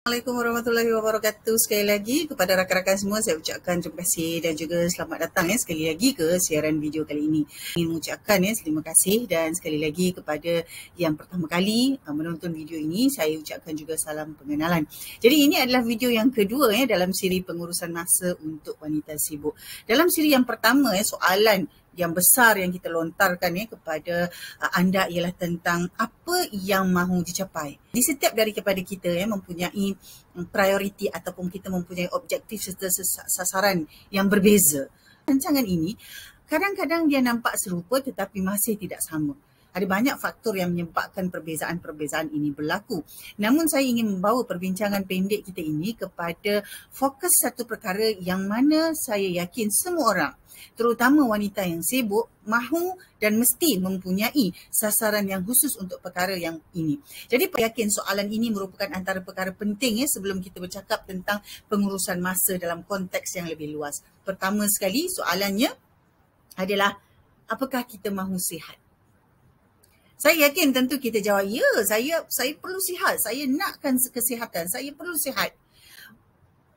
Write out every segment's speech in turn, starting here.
Assalamualaikum warahmatullahi wabarakatuh. Sekali lagi kepada rakan-rakan semua saya ucapkan terima kasih dan juga selamat datang sekali lagi ke siaran video kali ini. Ingin mengucapkan terima kasih dan sekali lagi kepada yang pertama kali menonton video ini, saya ucapkan juga salam pengenalan. Jadi ini adalah video yang kedua dalam siri pengurusan masa untuk wanita sibuk. Dalam siri yang pertama soalan yang besar yang kita lontarkan kepada anda ialah tentang apa yang mahu dicapai. Di setiap daripada kita mempunyai prioriti ataupun kita mempunyai objektif serta sasaran yang berbeza. Rancangan ini kadang-kadang dia nampak serupa tetapi masih tidak sama. Ada banyak faktor yang menyebabkan perbezaan-perbezaan ini berlaku. Namun saya ingin membawa perbincangan pendek kita ini kepada fokus satu perkara yang mana saya yakin semua orang, terutama wanita yang sibuk, mahu dan mesti mempunyai sasaran yang khusus untuk perkara yang ini. Jadi saya yakin soalan ini merupakan antara perkara penting sebelum kita bercakap tentang pengurusan masa dalam konteks yang lebih luas. Pertama sekali soalannya adalah apakah kita mahu sihat? Saya yakin tentu kita jawab, ya, saya perlu sihat, saya nakkan kesihatan, saya perlu sihat.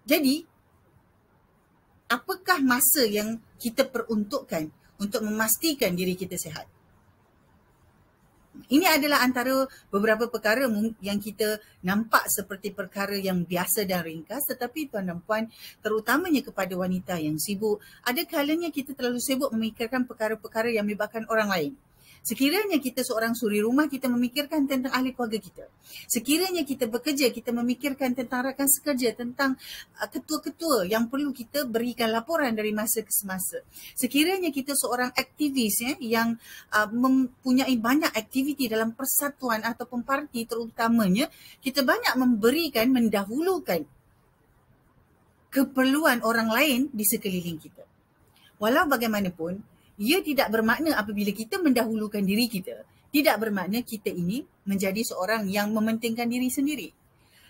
Jadi, apakah masa yang kita peruntukkan untuk memastikan diri kita sihat? Ini adalah antara beberapa perkara yang kita nampak seperti perkara yang biasa dan ringkas, tetapi tuan dan puan, terutamanya kepada wanita yang sibuk, ada kalanya kita terlalu sibuk memikirkan perkara-perkara yang melibatkan orang lain. Sekiranya kita seorang suri rumah, kita memikirkan tentang ahli keluarga kita. Sekiranya kita bekerja, kita memikirkan tentang rakan sekerja, tentang ketua-ketua yang perlu kita berikan laporan dari masa ke semasa. Sekiranya kita seorang aktivis yang mempunyai banyak aktiviti dalam persatuan ataupun parti terutamanya, kita banyak mendahulukan keperluan orang lain di sekeliling kita. Walau bagaimanapun, ia tidak bermakna apabila kita mendahulukan diri kita, tidak bermakna kita ini menjadi seorang yang mementingkan diri sendiri.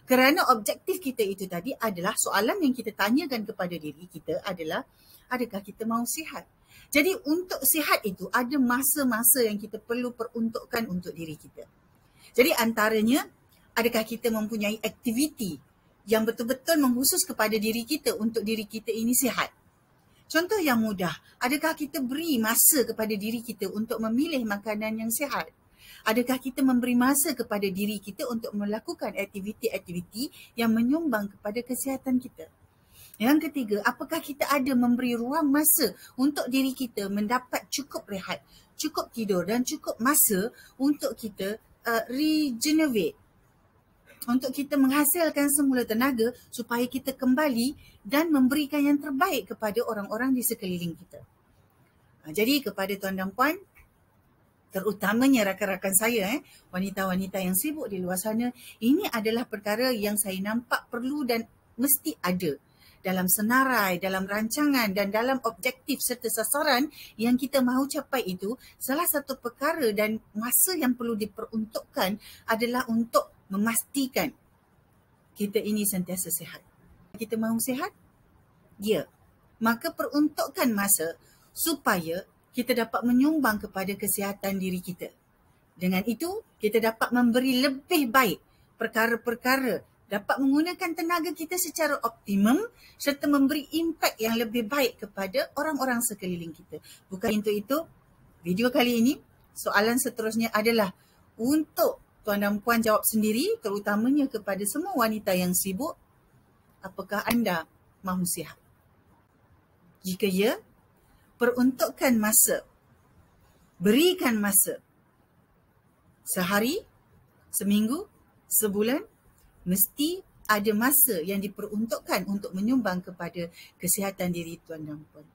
Kerana objektif kita itu tadi adalah soalan yang kita tanyakan kepada diri kita adalah, adakah kita mahu sihat? Jadi untuk sihat itu ada masa-masa yang kita perlu peruntukkan untuk diri kita. Jadi antaranya, adakah kita mempunyai aktiviti yang betul-betul mengkhusus kepada diri kita untuk diri kita ini sihat? Contoh yang mudah, adakah kita beri masa kepada diri kita untuk memilih makanan yang sihat? Adakah kita memberi masa kepada diri kita untuk melakukan aktiviti-aktiviti yang menyumbang kepada kesihatan kita? Yang ketiga, apakah kita ada memberi ruang masa untuk diri kita mendapat cukup rehat, cukup tidur dan cukup masa untuk kita regenerate? Untuk kita menghasilkan semula tenaga supaya kita kembali dan memberikan yang terbaik kepada orang-orang di sekeliling kita. Jadi kepada tuan dan puan, terutamanya rakan-rakan saya, wanita-wanita yang sibuk di luar sana, ini adalah perkara yang saya nampak perlu dan mesti ada dalam senarai, dalam rancangan dan dalam objektif serta sasaran yang kita mahu capai itu. Salah satu perkara dan masa yang perlu diperuntukkan adalah untuk memastikan kita ini sentiasa sihat. Kita mahu sihat? Ya. Maka peruntukkan masa supaya kita dapat menyumbang kepada kesihatan diri kita. Dengan itu, kita dapat memberi lebih baik perkara-perkara, dapat menggunakan tenaga kita secara optimum serta memberi impak yang lebih baik kepada orang-orang sekeliling kita. Bukan untuk itu, video kali ini, soalan seterusnya adalah untuk tuan dan puan jawab sendiri, terutamanya kepada semua wanita yang sibuk, apakah anda mahu sihat? Jika ya, peruntukkan masa, berikan masa. Sehari, seminggu, sebulan, mesti ada masa yang diperuntukkan untuk menyumbang kepada kesihatan diri tuan dan puan.